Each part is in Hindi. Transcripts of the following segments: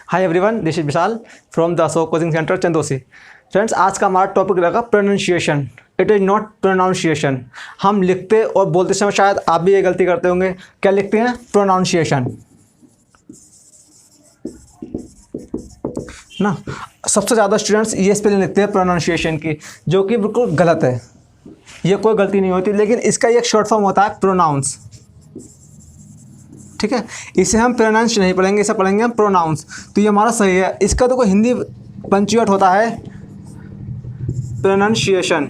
Hi everyone, this is Vishal from the Ashok coaching centre Chandausi. Friends, आज का हमारा टॉपिक रहेगा pronunciation. It is not pronunciation. हम लिखते और बोलते समय शायद आप भी ये गलती करते होंगे। क्या लिखते हैं? प्रोनाउंसिएशन ना। सबसे ज़्यादा स्टूडेंट्स ये स्पेलिंग लिखते हैं प्रोनाउंसिएशन की, जो कि बिल्कुल गलत है। ये कोई गलती नहीं होती, लेकिन इसका एक शॉर्ट फॉर्म होता है प्रोनाउंस। ठीक है, इसे हम प्रोनाउंस नहीं पढ़ेंगे, इसे पढ़ेंगे हम प्रोनाउंस। तो ये हमारा सही है। इसका तो कोई हिंदी पंचुएट होता है प्रोनाउंसिएशन।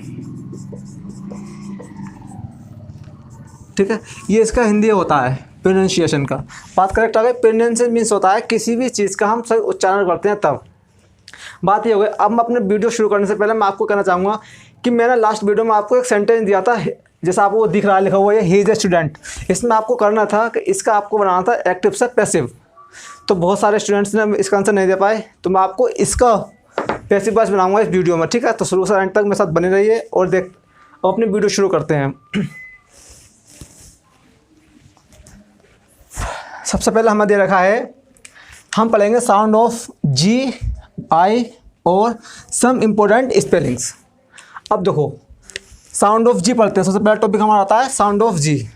ठीक है, ये इसका हिंदी होता है प्रोनाउंसिएशन का। बात करेक्ट आ गई। प्रोनाउंसिएशन मीन्स होता है किसी भी चीज़ का हम सही उच्चारण करते हैं तब। बात ये हो गई। अब मैं अपने वीडियो शुरू करने से पहले मैं आपको कहना चाहूँगा कि मैंने लास्ट वीडियो में आपको एक सेंटेंस दिया था, जैसा आपको दिख रहा है लिखा हुआ है ही इज़ ए स्टूडेंट। इसमें आपको करना था कि इसका आपको बनाना था एक्टिव से पैसिव। तो बहुत सारे स्टूडेंट्स ने इसका आंसर नहीं दे पाए, तो मैं आपको इसका पैसिव वॉइस बनाऊंगा इस वीडियो में। ठीक है, तो शुरू से एंड तक मेरे साथ बने रहिए और अपनी वीडियो शुरू करते हैं। सबसे पहले हमें दे रखा है, हम पढ़ेंगे साउंड ऑफ जी, आई और सम इम्पोर्टेंट स्पेलिंग्स। अब देखो, साउंड ऑफ जी पढ़ते हैं। सबसे पहला टॉपिक हमारा आता है साउंड ऑफ जी।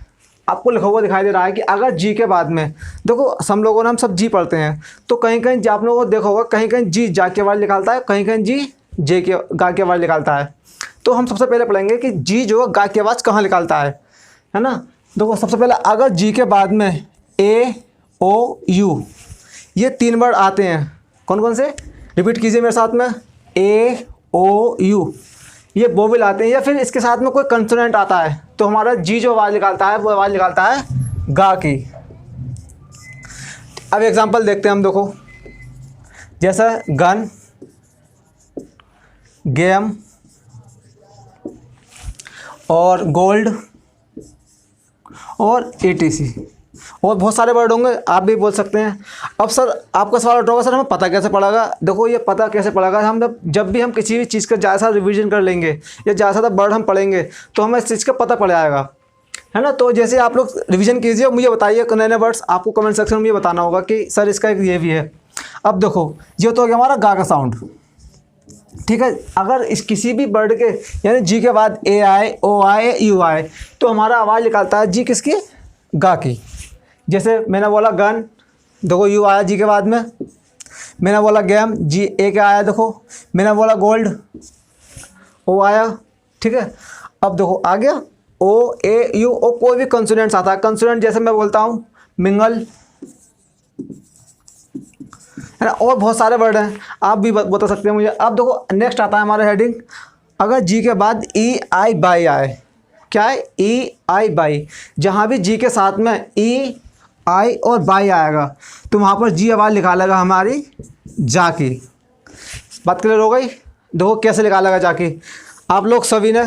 आपको लिखा हुआ दिखाई दे रहा है कि अगर जी के बाद में, देखो हम लोगों ने हम सब जी पढ़ते हैं, तो कहीं कहीं आप लोगों को देखा होगा कहीं कहीं जी जा के आवाज़ निकालता है, कहीं कहीं जी जे के गा के आवाज़ निकालता है। तो हम सबसे पहले पढ़ेंगे कि जी जो गा की आवाज़ कहाँ निकालता है ना। देखो, सबसे पहले अगर जी के बाद में ए ओ यू ये तीन वर्ड आते हैं, कौन कौन से? रिपीट कीजिए मेरे साथ में। ए ओ यू ये वोवेल आते हैं, या फिर इसके साथ में कोई कंसोनेंट आता है, तो हमारा जी जो आवाज़ निकालता है वो आवाज़ निकालता है गा की। अब एग्जांपल देखते हैं हम। देखो, जैसा गन, गेम और गोल्ड और एटीसी और बहुत सारे वर्ड होंगे, आप भी बोल सकते हैं। अब सर आपका सवाल उठा होगा, सर हमें पता कैसे पड़ेगा? देखो, ये पता कैसे पड़ेगा, हम जब भी हम किसी भी चीज़ का ज़्यादा रिवीजन कर लेंगे या ज़्यादा ज़्यादा वर्ड हम पढ़ेंगे तो हमें इस चीज़ का पता पड़ जाएगा, है ना। तो जैसे आप लोग रिवीजन कीजिए, मुझे बताइए नए नए वर्ड्स। आपको कमेंट सेक्शन में ये बताना होगा कि सर इसका एक ये भी है। अब देखो, ये तो हो गया हमारा गा का साउंड। ठीक है, अगर इस किसी भी वर्ड के यानी जी के बाद ए आए, ओ आए, यू आए, तो हमारा आवाज़ निकालता है जी किसकी? गा की। जैसे मैंने बोला गन, देखो यू आया जी के बाद में। मैंने बोला गेम, जी ए के आया, देखो। मैंने बोला गोल्ड, ओ आया। ठीक है, अब देखो आ गया ओ ए यू। ओ कोई भी कंसोनेंट्स आता है, कंसोनेंट जैसे मैं बोलता हूँ मिंगल, है ना। और बहुत सारे वर्ड हैं, आप भी बता सकते हैं मुझे। अब देखो नेक्स्ट आता है हमारा हेडिंग, अगर जी के बाद ई आई बाई आए। क्या है? ई आई बाई। जहाँ भी जी के साथ में ई आई और बाई आएगा तो वहाँ पर जी आवाज़ निकालेगा हमारी जा की। बात क्लियर हो गई? देखो कैसे निकालेगा जा की। आप लोग सभी ने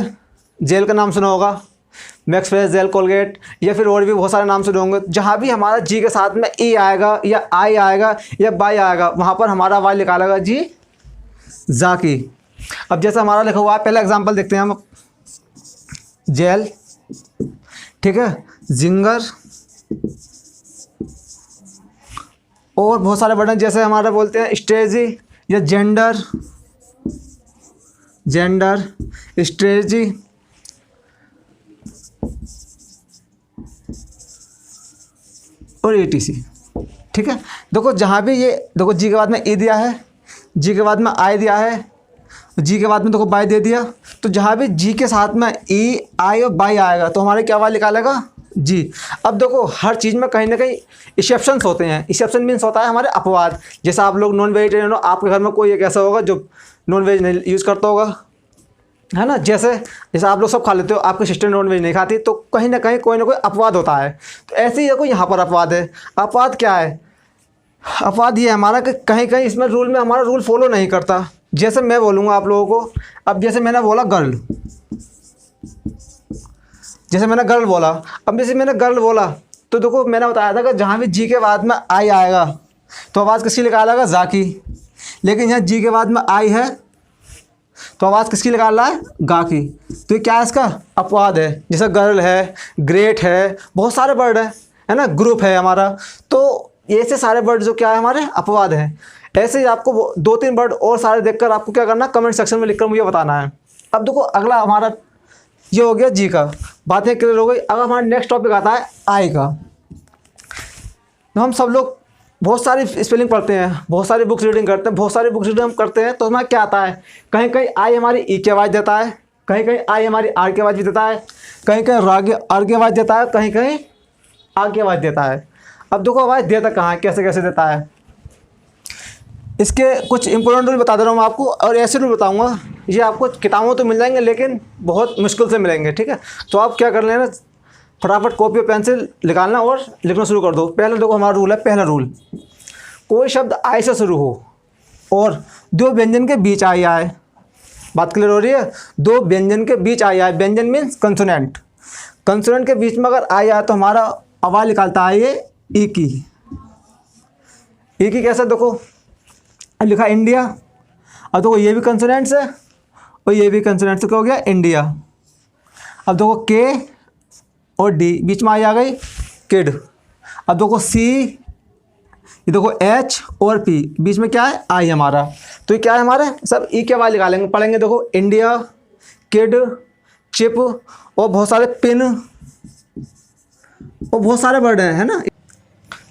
जेल का नाम सुना होगा, मैक्स फ्रेश, जेल, कोलगेट, या फिर और भी बहुत सारे नाम सुने होंगे। जहाँ भी हमारा जी के साथ में ई आएगा या आई आएगा या बाई आएगा, वहाँ पर हमारा आवाज़ निकालेगा जी जा की। अब जैसा हमारा लिखा हुआ है, पहला एग्जाम्पल देखते हैं हम। जेल, ठीक है, जिंगर और बहुत सारे वर्ड हैं, जैसे हमारा बोलते हैं स्ट्रेटजी या जेंडर, जेंडर, स्ट्रेटजी और एटीसी। ठीक है, देखो जहाँ भी ये देखो जी के बाद में ए दिया है, जी के बाद में आई दिया है, जी के बाद में देखो बाई दे दिया, तो जहाँ भी जी के साथ में ई आई और बाई आएगा तो हमारे क्या आवाज़ निकालेगा? जी। अब देखो हर चीज़ में कहीं ना कहीं एक्सेप्शंस होते हैं। एक्सेप्शन मीन्स होता है हमारे अपवाद। जैसे आप लोग नॉन वेजिटेरियन हो, आपके घर में कोई एक ऐसा होगा जो नॉन वेज नहीं यूज़ करता होगा, है ना। जैसे आप लोग सब खा लेते हो, आपकी सिस्टर नॉन वेज नहीं खाती, तो कहीं ना कहीं कोई ना कोई अपवाद होता है। तो ऐसे ही देखो यहाँ पर अपवाद है। अपवाद क्या है? अपवाद ये हमारा कि कहीं कहीं इसमें रूल में हमारा रूल फॉलो नहीं करता। जैसे मैं बोलूँगा आप लोगों को, अब जैसे मैंने बोला गर्ल, जैसे मैंने गर्ल बोला, अब जैसे मैंने गर्ल बोला तो देखो मैंने बताया था कि जहाँ भी जी के बाद में आई आएगा तो आवाज़ किसकी निकालेगा? जा की। लेकिन यहाँ जी के बाद में आई है तो आवाज़ किसकी निकाल रहा है? गा की। तो ये क्या है? इसका अपवाद है। जैसे गर्ल है, ग्रेट है, बहुत सारे वर्ड है ना, ग्रुप है हमारा। तो ऐसे सारे वर्ड जो क्या है हमारे अपवाद हैं। ऐसे ही आपको 2-3 वर्ड और सारे देखकर आपको क्या करना है, कमेंट सेक्शन में लिखकर मुझे बताना है। अब देखो अगला हमारा ये हो गया जी का, बातें क्लियर हो गई। अब हमारा नेक्स्ट टॉपिक आता है आई का। तो हम सब लोग बहुत सारी स्पेलिंग पढ़ते हैं, बहुत सारी बुक्स रीडिंग करते हैं, बहुत सारी बुक्स रीडिंग हम करते हैं, तो हमारा क्या आता है, कहीं कहीं आई हमारी ई की आवाज़ देता है, कहीं कहीं आई हमारी आर की आवाज़ भी देता है, कहीं कहीं आर की आवाज़ देता है, कहीं कहीं आ की आवाज़ देता है। अब देखो आवाज़ देता कहाँ है, कैसे कैसे देता है, इसके कुछ इंपॉर्टेंट रूल बता दे रहा हूँ मैं आपको, और ऐसे रूल बताऊँगा ये आपको किताबों तो मिल जाएंगे लेकिन बहुत मुश्किल से मिलेंगे, ठीक है। तो आप क्या कर लेना, फटाफट कॉपी और पेंसिल निकालना और लिखना शुरू कर दो। पहले देखो हमारा रूल है, पहला रूल, कोई शब्द आई से शुरू हो और 2 व्यंजन के बीच आई आए, बात क्लियर हो रही है, 2 व्यंजन के बीच आई आए, व्यंजन मीन्स कंसोनेंट, कंसोनेंट के बीच में अगर आई आए तो हमारा आवाज़ निकालता है ये ई की। ई की कैसे, देखो लिखा इंडिया, अब देखो ये भी कंसोनेंट्स है और ये भी कंसोनेंट्स, क्या हो गया इंडिया। अब देखो के और डी बीच में आई आ गई किड। अब देखो सी, ये देखो एच और पी बीच में क्या है आई हमारा, तो ये क्या है हमारे सब ई के आवाज़ निकालेंगे, पढ़ेंगे। देखो इंडिया, किड, चिप और बहुत सारे पिन और बहुत सारे वर्ड हैं, है ना,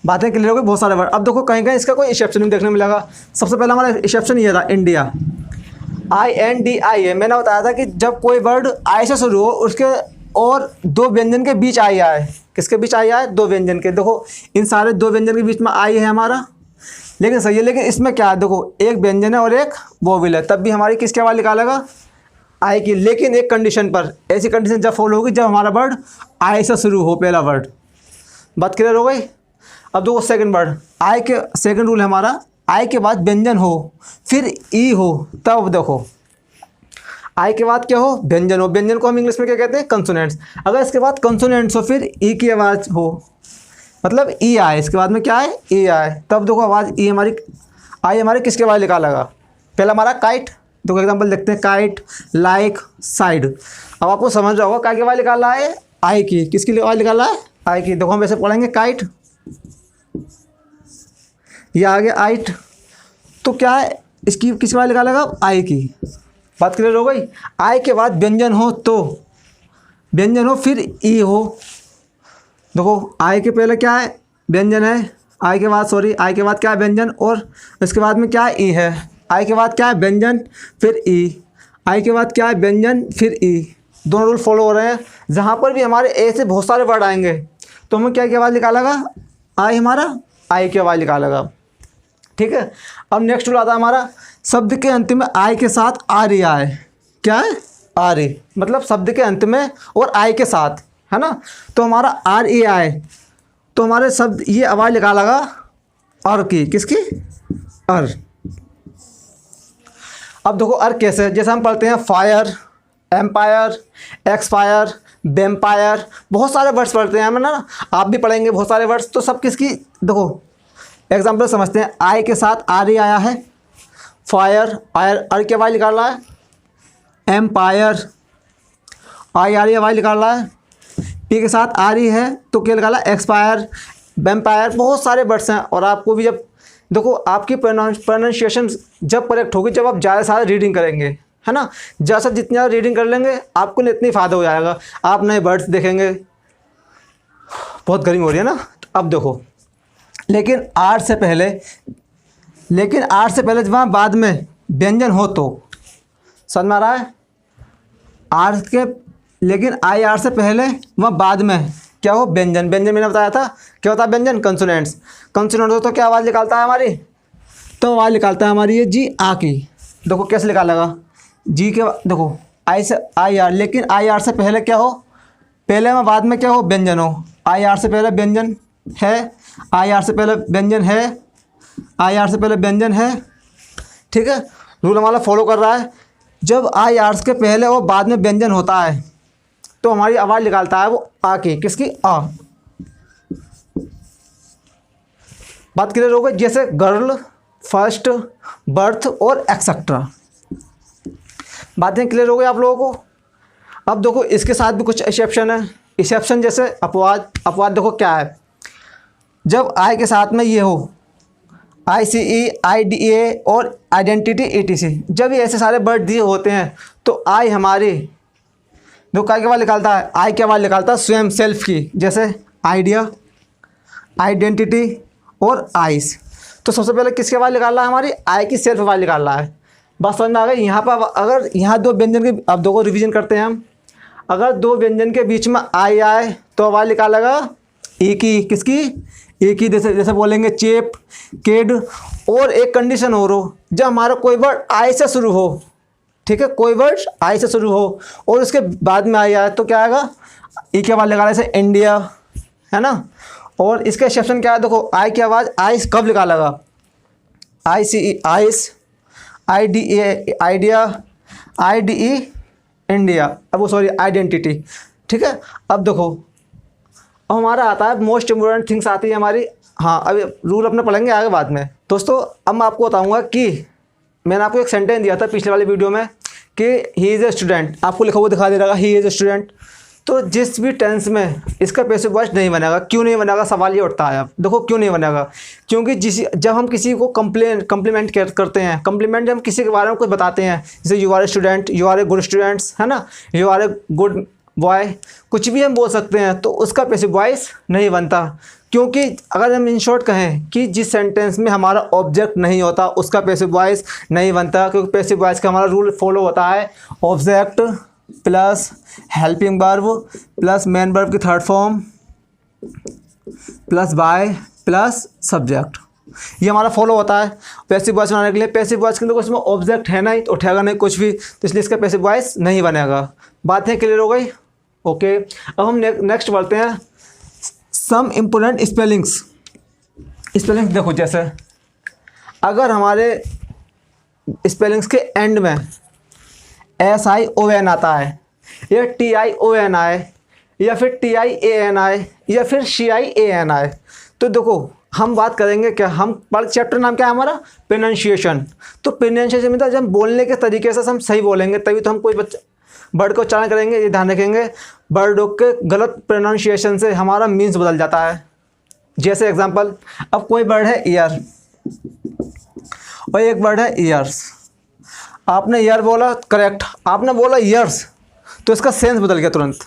बातें क्लियर हो गई, बहुत सारे वर्ड। अब देखो कहीं कहीं इसका कोई एक्सेप्शन नहीं देखने मिलेगा। सबसे पहला हमारा एक्सेप्शन ये था इंडिया, INDI है। मैंने बताया था कि जब कोई वर्ड आई से शुरू हो उसके और 2 व्यंजन के बीच आई आए, किसके बीच आई आए, 2 व्यंजन के। देखो इन सारे 2 व्यंजन के बीच में आई है हमारा, लेकिन सही है, लेकिन इसमें क्या है, देखो एक व्यंजन है और एक वोवेल है, तब भी हमारी किसकी आवाज़ निकालेगा, आई की। लेकिन एक कंडीशन पर, ऐसी कंडीशन जब फॉलो होगी जब हमारा वर्ड आई से शुरू हो, पहला वर्ड। बात क्लियर हो गई। अब देखो सेकंड वर्ड, आई के सेकंड रूल है हमारा, आई के बाद व्यंजन हो फिर ई हो, तब देखो आई के बाद क्या हो, व्यंजन हो। व्यंजन को हम इंग्लिश में क्या कहते हैं, कंसोनेंट्स। अगर इसके बाद कंसोनेंट्स हो फिर ई की आवाज़ हो, मतलब ई आए, इसके बाद में क्या है ई आए, तब देखो आवाज़ ई हमारी, आई हमारी किसके आवाज़ निकालेगा, पहला हमारा काइट। देखो एग्जाम्पल देखते हैं, काइट, लाइक, साइड। अब आपको समझ रहा होगा क्या की आवाज़ निकाला है, आई की। किसकी आवाज़ निकाला है, आई की। देखो हम वैसे पढ़ेंगे काइट, ये आगे आइट, तो क्या है इसकी किसकी आवाज़ निकालेगा, आई की। बात क्लियर हो गई। आई के बाद व्यंजन हो तो व्यंजन हो फिर ई हो। देखो आई के पहले क्या है, व्यंजन है, आई के बाद आई के बाद क्या है, व्यंजन, और इसके बाद में क्या है, ई है। आई के बाद क्या है, व्यंजन फिर ई, आई के बाद क्या है, व्यंजन फिर ई। दोनों रूल फॉलो हो रहे हैं। जहाँ पर भी हमारे ऐसे बहुत सारे वर्ड आएंगे तो हमें क्या की आवाज़ निकालेगा, आई हमारा आई की आवाज़ निकालेगा, ठीक है। अब नेक्स्ट रूल आता है हमारा, शब्द के अंत में आई के साथ आर ई आए, क्या है आर ई, मतलब शब्द के अंत में और आई के साथ, है ना, तो हमारा आर ई आए तो हमारे शब्द ये आवाज़ निकालेगा अर की, किसकी, अर। अब देखो अर कैसे, जैसे हम पढ़ते हैं फायर, एम्पायर, एक्सपायर, वेम्पायर, बहुत सारे वर्ड्स पढ़ते हैं हम, ना आप भी पढ़ेंगे बहुत सारे वर्ड्स, तो सब किसकी, देखो एग्जाम्पल समझते हैं। आई के साथ आर ई आया है, फायर, आयर अर की आवाज़ निकाल रहा है, एम्पायर आई आर ई आवाज़ निकाल रहा है, पी के साथ आर ई है तो क्या निकाला, एक्सपायर, वेम्पायर, बहुत सारे वर्ड्स हैं। और आपको भी जब देखो आपकी प्रोनाउंसिएशन जब करेक्ट होगी जब आप ज़्यादा सारे रीडिंग करेंगे, है ना, जैसा जितनी ज़्यादा रीडिंग कर लेंगे आपको इतनी फ़ायदा हो जाएगा, आप नए वर्ड्स देखेंगे। बहुत गर्मी हो रही है ना, अब देखो लेकिन आर से पहले जब वहाँ बाद में व्यंजन हो तो, समझ में आ रहा है, आर के, लेकिन आई आर से पहले वहाँ बाद में क्या हो, व्यंजन। व्यंजन मैंने बताया था क्या होता है, व्यंजन कंसोनेंट्स। कंसोनेंट हो तो क्या आवाज़ निकालता है हमारी, तो आवाज़ निकालता है हमारी ये जी आ की। देखो कैसे निकालेगा, जी के देखो आई से आई आर, लेकिन आई आर से पहले क्या हो, पहले में बाद में क्या हो, व्यंजन हो। आई आर से पहले व्यंजन है, आई आर से पहले व्यंजन है, आई आर से पहले व्यंजन है, ठीक है। रूल हमारा फॉलो कर रहा है। जब आई आर के पहले और बाद में व्यंजन होता है तो हमारी आवाज़ निकालता है वो आ की, किसकी, आ। बात क्लियर हो गई। जैसे गर्ल, फर्स्ट, बर्थ और एक्सेट्रा, बातें क्लियर हो गई आप लोगों को। अब देखो इसके साथ भी कुछ एक्सेप्शन है। एक्सेप्शन जैसे अपवाद, अपवाद देखो क्या है, जब आई के साथ में ये हो, ICE, IDA और आइडेंटिटी ETC। जब ये ऐसे सारे वर्ड दिए होते हैं तो आई हमारी दो काय के बाद निकालता है, आई के बाद निकालता है स्वयं सेल्फ की, जैसे आइडिया, आइडेंटिटी और आइस। तो सबसे पहले किसके बाद निकालना है, हमारी आई की सेल्फ बाद निकालना है। बात समझ में आ गई। यहाँ पर अगर यहाँ दो व्यंजन के, अब दो को रिवीजन करते हैं हम। अगर दो व्यंजन के बीच में आई आए तो आवाज़ निकालेगा एक ही, किसकी, एक ही। जैसे बोलेंगे चेप, केड। और एक कंडीशन हो रो, जब हमारा कोई वर्ड आई से शुरू हो, ठीक है, कोई वर्ड आई से शुरू हो और उसके बाद में आई आए तो क्या आएगा, ई के बाद निकाला, जैसे इंडिया, है ना। और इसका एक्सेप्शन क्या है, देखो आई की आवाज़ आइस कब निकालेगा, ICE ice, IDA idea, IDE India, अब वो सॉरी आइडेंटिटी, ठीक है। अब देखो, अब हमारा आता है मोस्ट इम्पोर्टेंट थिंग्स आती है हमारी। हाँ, अभी रूल अपने पढ़ेंगे आगे बाद में। दोस्तों अब मैं आपको बताऊंगा कि मैंने आपको एक सेंटेंस दिया था पिछले वाली वीडियो में कि ही इज़ ए स्टूडेंट, आपको लिखा हुआ दिखा दे रहा है ही इज़ ए स्टूडेंट। तो जिस भी टेंस में इसका पैसिव वॉइस नहीं बनेगा, क्यों नहीं बनेगा, सवाल ये उठता है। अब देखो क्यों नहीं बनेगा, क्योंकि जब हम किसी को कम्प्लीमेंट करते हैं, कम्प्लीमेंट जब हम किसी के बारे में कुछ बताते हैं, जैसे you are a student, you are a good students, है ना, you are a good boy, कुछ भी हम बोल सकते हैं, तो उसका पैसिव वॉइस नहीं बनता। क्योंकि अगर हम इन शॉर्ट कहें कि जिस सेंटेंस में हमारा ऑब्जेक्ट नहीं होता उसका पैसिव वॉइस नहीं बनता, क्योंकि पैसिव वॉइस का हमारा रूल फॉलो होता है object plus helping verb plus main verb की third form plus by plus subject, ये हमारा फॉलो होता है पैसिव वॉइस बनाने के लिए। पैसिव वॉइस के अंदर उसमें ऑब्जेक्ट है नहीं तो उठेगा नहीं कुछ भी, तो इसलिए इसका पैसिव वॉइस नहीं बनेगा। बातें क्लियर हो गई, ओके। अब हम नेक्स्ट बढ़ते हैं, सम इम्पोर्टेंट स्पेलिंग्स। स्पेलिंग्स देखो, जैसे अगर हमारे स्पेलिंग्स के एंड में SION आता है या TION आए या फिर TIAN आए या फिर CIAN आए, तो देखो हम बात करेंगे क्या, हम चैप्टर नाम क्या है हमारा, प्रोनाउंसिएशन। तो प्रोनाउंसिएशन में जब हम बोलने के तरीके से हम सही बोलेंगे तभी तो हम कोई वर्ड को उच्चारण करेंगे। ये ध्यान रखेंगे, वर्डों के गलत प्रोनाउंसिएशन से हमारा मीन्स बदल जाता है। जैसे एग्जांपल, अब कोई वर्ड है ईयर और एक वर्ड है ईयर्स। आपने ईयर बोला करेक्ट, आपने बोला ईयर्स तो इसका सेंस बदल गया तुरंत,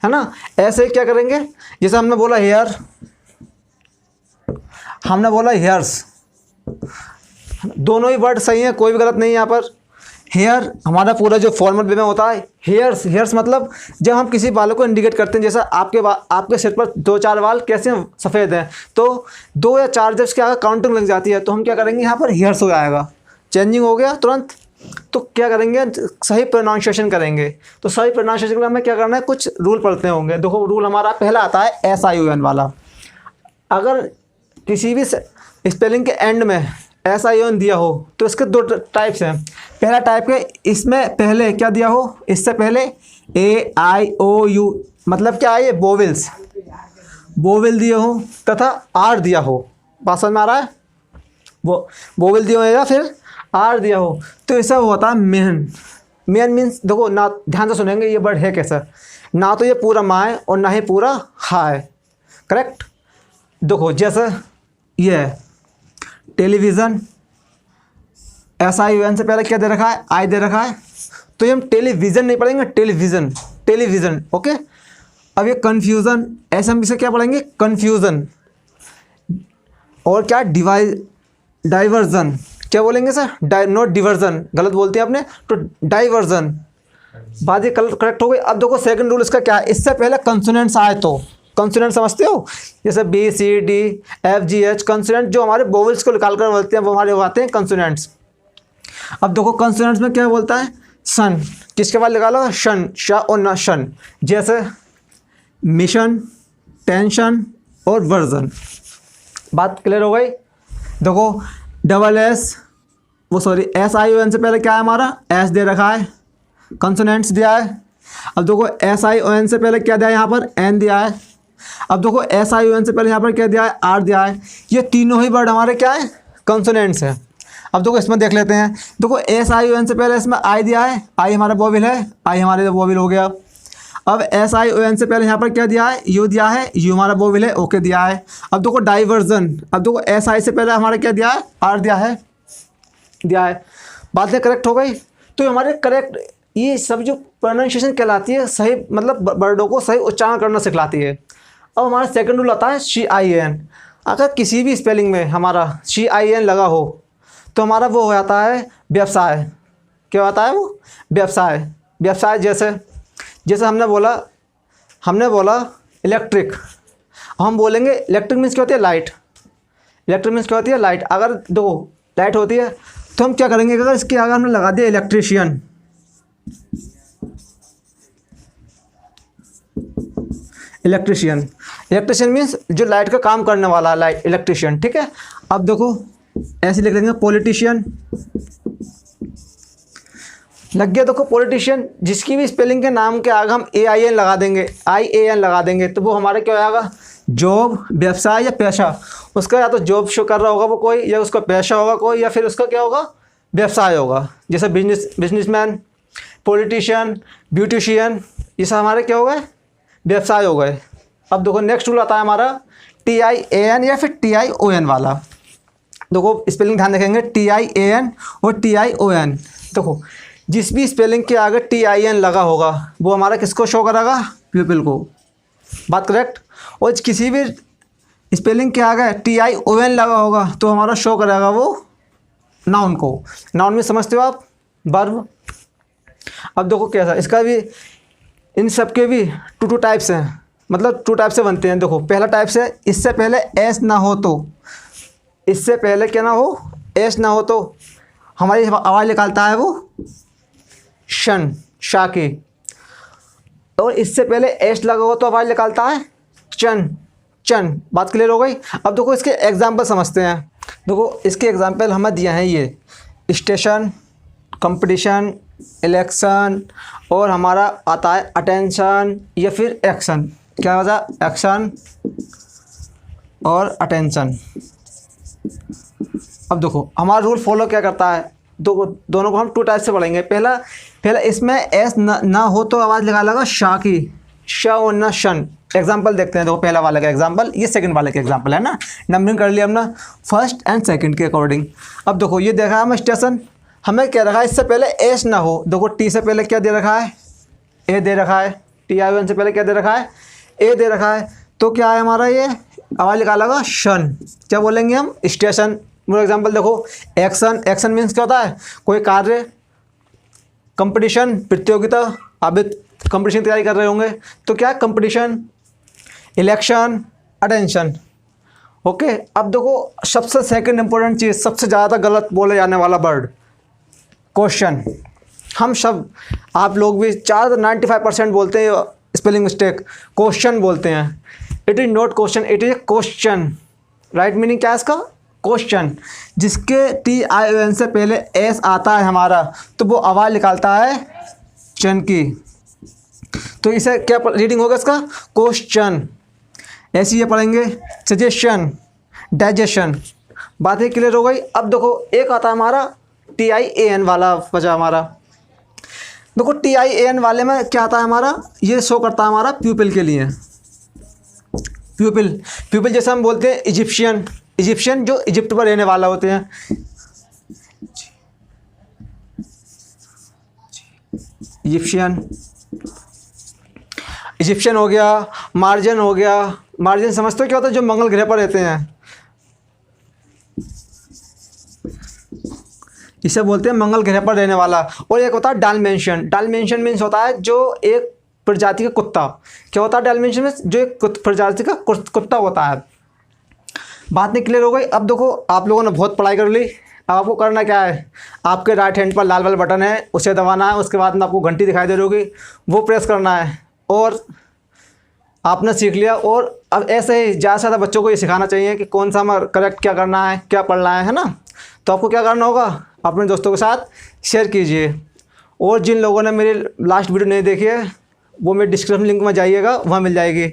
है ना। ऐसे ही क्या करेंगे, जैसे हमने बोला हेयर, हमने हेयर्स, दोनों ही वर्ड सही हैं, कोई भी गलत नहीं है यहाँ पर। हेयर हमारा पूरा जो फॉर्मल वे में होता है, हेयर्स, हेयर्स मतलब जब हम किसी बालों को इंडिकेट करते हैं, जैसा आपके सिर पर 2-4 बाल कैसे सफ़ेद हैं, तो 2 या 4 जब इसके आगे काउंटिंग लग जाती है तो हम क्या करेंगे, यहाँ पर हेयर्स हो जाएगा, चेंजिंग हो गया तुरंत। तो क्या करेंगे, सही प्रोनाउंसिएशन करेंगे। तो सही प्रोनाउंसिएशन के लिए हमें क्या करना है, कुछ रूल पढ़ते होंगे। देखो रूल हमारा पहला आता है SION वाला। अगर किसी भी स्पेलिंग के एंड में SION दिया हो तो इसके 2 टाइप्स हैं। पहला टाइप है, इसमें पहले क्या दिया हो, इससे पहले AIOU मतलब क्या है, ये वोवेल्स, वोवेल दिए हो तथा R दिया हो। बात समझ में आ रहा है, वो वोवेल दिया हो या फिर R दिया हो, तो ऐसा होता है मेन। मेन मीन्स देखो ना, ध्यान से सुनेंगे ये वर्ड है कैसा, ना तो ये पूरा माँ है और ना ही पूरा हा है, करेक्ट। देखो जैसे ये है टेलीविज़न, SION से पहले क्या दे रखा है, आई दे रखा है, तो ये हम टेलीविज़न नहीं पढ़ेंगे, टेलीविज़न, टेलीविज़न, ओके। अब ये कन्फ्यूज़न, ऐसे हम इसे क्या पढ़ेंगे, कन्फ्यूज़न। और क्या, डाइवर्जन, क्या बोलेंगे सर, नॉट डिवर्जन, गलत बोलते हैं आपने, तो डाइवर्जन। बात ये करेक्ट हो गई। अब देखो सेकंड रूल इसका क्या है, इससे पहले कंसोनेंट्स आए तो, कंसोनेंट समझते हो, जैसे BCDFGH, कंसोनेंट जो हमारे वोवेल्स को निकाल कर बोलते हैं वो हमारे आते हैं कंसोनेंट्स। अब देखो कंसोनेंट्स में क्या बोलता है, सन, किसके बाद निकालो, शन, शाह और न शन। जैसे मिशन, टेंशन और वर्जन। बात क्लियर हो गई। देखो SION से पहले क्या है हमारा, S दे रखा है, कंसोनेंट्स दिया है। अब देखो SION से पहले क्या दिया है, यहाँ पर N दिया है। अब देखो SION से पहले यहाँ पर क्या दिया है, R दिया है। ये तीनों ही वर्ड हमारे क्या है, कंसोनेंट्स हैं। अब देखो इसमें देख लेते हैं, देखो SION से पहले इसमें I दिया है, I हमारा वोवेल है, I हमारे वोवेल हो गया। अब SION से पहले यहाँ पर क्या दिया है, यू दिया है, यू हमारा वोवेल है, ओके दिया है। अब देखो डाइवर्जन, अब देखो SI से पहले हमारा क्या दिया है, आर दिया है। बातें करेक्ट हो गई। तो हमारे करेक्ट ये सब जो प्रोनाउंसिएशन कहलाती है, सही मतलब वर्डों को सही उच्चारण करना सिखलाती है। अब हमारा सेकंड रूल आता है CIN। अगर किसी भी स्पेलिंग में हमारा CIN लगा हो तो हमारा वो हो जाता है व्यवसाय। क्या होता है वो, व्यवसाय। जैसे हमने बोला इलेक्ट्रिक, हम बोलेंगे इलेक्ट्रिक मीन्स क्या होती है, लाइट। इलेक्ट्रिक मीन्स क्या होती है, लाइट। अगर दो लाइट होती है तो हम क्या करेंगे, अगर इसके आगे हमने लगा दिया इलेक्ट्रीशियन, इलेक्ट्रीशियन मीन्स जो लाइट का काम करने वाला, लाइट इलेक्ट्रीशियन, ठीक है। अब देखो ऐसे लिख लेंगे पॉलिटिशियन, लग गया। देखो पॉलिटिशियन, जिसकी भी स्पेलिंग के नाम के आगे हम AIN लगा देंगे, IAN लगा देंगे, तो वो हमारे क्या होगा, जॉब, व्यवसाय या पेशा। उसका या तो जॉब शो कर रहा होगा वो कोई, या उसका पेशा होगा कोई, या फिर उसका क्या होगा, व्यवसाय होगा। जैसे बिजनेसमैन, पॉलिटिशियन, ब्यूटिशियन, ये सब हमारे क्या हो गए, व्यवसाय हो गए। अब देखो नेक्स्ट रूल आता है हमारा TIAN या फिर TION वाला। देखो स्पेलिंग ध्यान रखेंगे, TIAN और TION। देखो जिस भी स्पेलिंग के आगे TIN लगा होगा वो हमारा किसको शो करेगा, प्यूपिल को। बात करेक्ट। और किसी भी स्पेलिंग के आगे TION लगा होगा तो हमारा शो करेगा वो नाउन को। नाउन में समझते हो आप, वर्ब। अब देखो कैसा, इसका भी, इन सब के भी टू टाइप्स हैं, मतलब 2 टाइप से बनते हैं। देखो पहला टाइप से, इससे पहले एस ना हो तो, इससे पहले क्या ना हो, एस ना हो तो हमारी आवाज़ निकालता है वो शन, शाकी। और इससे पहले एस लगा हो तो आवाज़ निकालता है चन। बात क्लियर हो गई। अब देखो इसके एग्जाम्पल समझते हैं। देखो इसके एग्जाम्पल हमें दिया है, ये स्टेशन, कंपटीशन, इलेक्शन, और हमारा आता है अटेंशन या फिर एक्शन। क्या होता है, एक्शन और अटेंशन। अब देखो हमारा रूल फॉलो क्या करता है, दोनों को हम 2 टाइप से पढ़ेंगे। पहला इसमें एस ना हो तो आवाज़ लगा लगा शा की, श और न शन। एग्जाम्पल देखते हैं। देखो पहला वाले का एग्जाम्पल, ये सेकंड वाले का एग्जाम्पल है ना, नंबरिंग कर लिया हमने फर्स्ट एंड सेकंड के अकॉर्डिंग। अब देखो ये देखा है हमें स्टेशन, हमें क्या रखा है, इससे पहले एस ना हो। देखो टी से पहले क्या दे रखा है, ए दे रखा है। TION से पहले क्या दे रखा है, ए दे रखा है। तो क्या है हमारा, ये आवाज़ निकालेगा शन। क्या बोलेंगे हम, स्टेशन। मेरा एग्जाम्पल देखो, एक्शन मीन्स क्या होता है, कोई कार्य। कंपटीशन, प्रतियोगिता, आप भी कंपटीशन की तैयारी कर रहे होंगे तो क्या कंपटीशन। Election, attention. ओके। अब देखो सबसे सेकंड इंपॉर्टेंट चीज़, सबसे ज़्यादा गलत बोले जाने वाला वर्ड, क्वेश्चन। हम सब, आप लोग भी 95% बोलते हैं स्पेलिंग मिस्टेक, क्वेश्चन बोलते हैं। It is not question, it is question. Right meaning क्या है इसका, क्वेश्चन। जिसके TION से पहले एस आता है हमारा तो वो आवाज़ निकालता है चन की। तो इसे क्या रीडिंग होगा इसका, क्वेश्चन। ऐसे ये पढ़ेंगे, सजेशन, डाइजेशन। बातें क्लियर हो गई। अब देखो एक आता है हमारा TIAN वाला वजह हमारा। देखो TIAN वाले में क्या आता है हमारा, ये शो करता है हमारा प्यूपिल के लिए। प्यूपिल जैसे हम बोलते हैं इजिप्शियन जो इजिप्ट पर रहने वाला होते हैं। इजिप्शियन हो गया, मार्जिन हो गया। मार्जिन समझते हो क्या होता है, जो मंगल ग्रह पर रहते हैं, इसे बोलते हैं मंगल ग्रह पर रहने वाला। और एक होता है डालमेंशियन मीन्स होता है जो एक प्रजाति का कुत्ता। क्या होता है डालमेंशियन मीन्स, जो एक प्रजाति का कुत्ता होता है। बात नहीं क्लियर हो गई। अब देखो आप लोगों ने बहुत पढ़ाई कर ली, अब आपको करना क्या है, आपके राइट हैंड पर लाल वाला बटन है, उसे दबाना है। उसके बाद में आपको घंटी दिखाई दे रही होगी, वो प्रेस करना है। और आपने सीख लिया। और अब ऐसे ही ज़्यादा से ज़्यादा बच्चों को ये सिखाना चाहिए कि कौन सा हमें करेक्ट क्या करना है, क्या पढ़ना है ना। तो आपको क्या करना होगा, अपने दोस्तों के साथ शेयर कीजिए। और जिन लोगों ने मेरी लास्ट वीडियो नहीं देखी है वो मेरे डिस्क्रिप्शन लिंक में जाइएगा, वहाँ मिल जाएगी।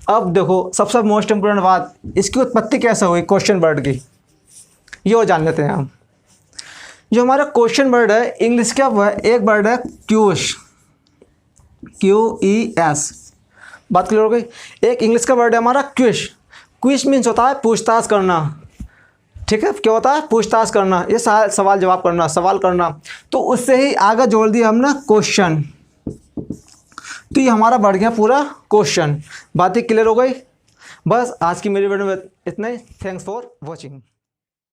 अब देखो सबसे मोस्ट इम्पोर्टेंट बात, इसकी उत्पत्ति कैसे हुई क्वेश्चन वर्ड की, ये और जान लेते हैं हम। जो हमारा क्वेश्चन वर्ड है इंग्लिश का, वह एक वर्ड है क्यूश। QES। बात क्लियर हो गई। एक इंग्लिश का वर्ड है हमारा क्विश। क्विश मीन्स होता है पूछताछ करना, ठीक है, क्या होता है, पूछताछ करना, ये सवाल जवाब करना, सवाल करना। तो उससे ही आगे जोड़ दिया हमने क्वेश्चन, तो ये हमारा बढ़ गया पूरा क्वेश्चन। बातें क्लियर हो गई। बस आज की मेरी वीडियो में इतना ही। Thanks for watching.